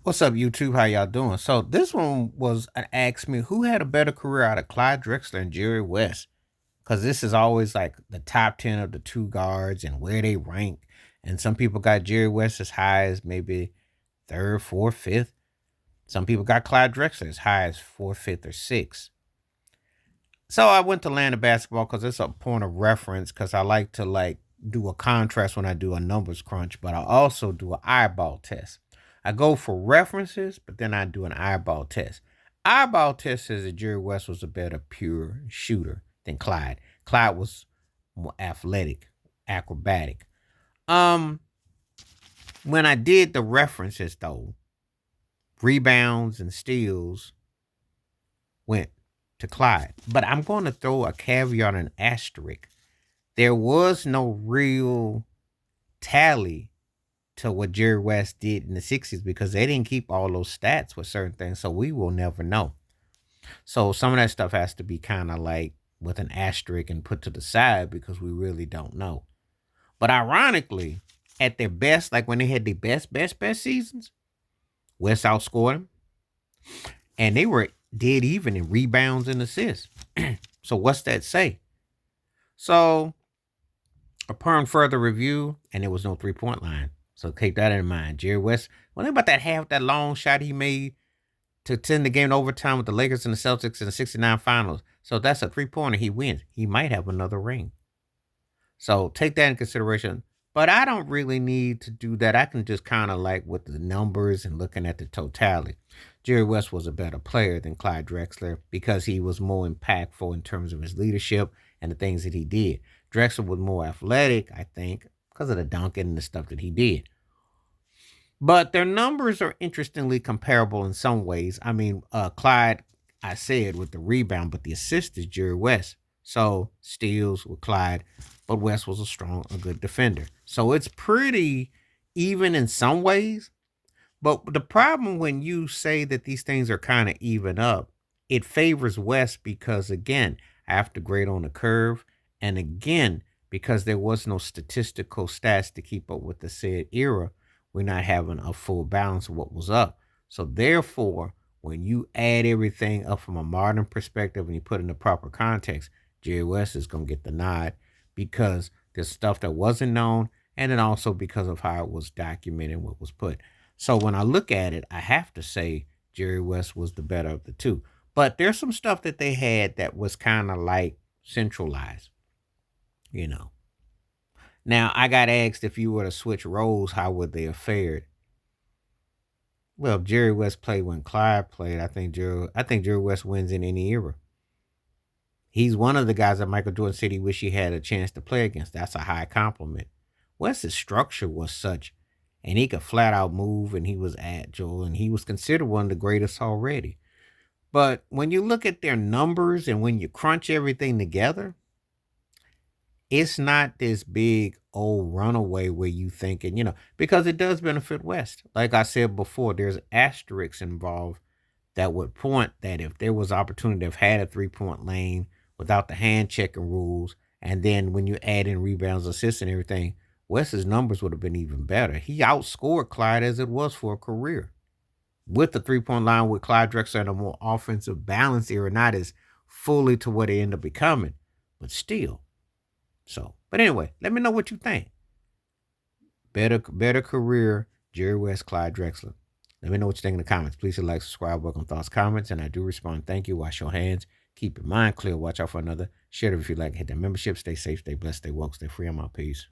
What's up, YouTube? How y'all doing? So this one was an ask me who had a better career out of Clyde Drexler and Jerry West, because this is always like the top 10 of the two guards and where they rank. And some people got Jerry West as high as maybe third, fourth, fifth. Some people got Clyde Drexler as high as fourth, fifth, or sixth. So I went to land of basketball because it's a point of reference, because I like to do a contrast when I do a numbers crunch, but I also do an eyeball test. I go for references, but then I do an eyeball test. Eyeball test says that Jerry West was a better pure shooter than Clyde. Clyde was more athletic, acrobatic. Um, when I did the references though, rebounds and steals went to Clyde. But I'm going to throw a caveat and asterisk. There was no real tally to what Jerry West did in the 60s, because they didn't keep all those stats with certain things. So we will never know. So some of that stuff has to be kind of like with an asterisk and put to the side, because we really don't know. But ironically, at their best, like when they had the best seasons, West outscored them. And they were dead even in rebounds and assists. So what's that say? So upon further review, and there was no 3-point line. So keep that in mind. Jerry West, what about that long shot he made to send the game to overtime with the Lakers and the Celtics in the 69 finals? So that's a 3-pointer. He wins. He might have another ring. So take that in consideration. But I don't really need to do that. I can just kind of like with the numbers and looking at the totality. Jerry West was a better player than Clyde Drexler because he was more impactful in terms of his leadership and the things that he did. Drexler was more athletic, I think, because of the dunking and the stuff that he did. But their numbers are interestingly comparable in some ways. I mean, Clyde, I said with the rebound, but the assist is Jerry West. So steals with Clyde, but West was a good defender. So it's pretty even in some ways. But the problem when you say that these things are kind of even up, it favors West because, again, I have to grade on the curve. And again, because there was no statistical stats to keep up with the said era, we're not having a full balance of what was up. So therefore, when you add everything up from a modern perspective and you put it in the proper context, Jerry West is going to get the nod because there's stuff that wasn't known, and then also because of how it was documented and what was put. So when I look at it, I have to say Jerry West was the better of the two. But there's some stuff that they had that was kind of like centralized, you know. Now, I got asked if you were to switch roles, how would they have fared? Well, if Jerry West played when Clyde played, I think Jerry West wins in any era. He's one of the guys that Michael Jordan said he wish he had a chance to play against. That's a high compliment. West's structure was such, and he could flat out move, and he was agile, and he was considered one of the greatest already. But when you look at their numbers and when you crunch everything together, it's not this big old runaway where you thinking, because it does benefit West. Like I said before, there's asterisks involved that would point that if there was opportunity to have had a 3-point lane without the hand checking rules, and then when you add in rebounds, assists, and everything, West's numbers would have been even better. He outscored Clyde as it was for a career. With the 3-point line with Clyde Drexler and a more offensive balance era, not as fully to what it ended up becoming, but still. So, but anyway, let me know what you think. Better career, Jerry West, Clyde Drexler. Let me know what you think in the comments. Please hit like, subscribe, welcome thoughts, comments, and I do respond. Thank you. Wash your hands. Keep your mind clear. Watch out for another. Share it if you like. Hit that membership. Stay safe, stay blessed, stay woke, stay free. I'm out. Peace.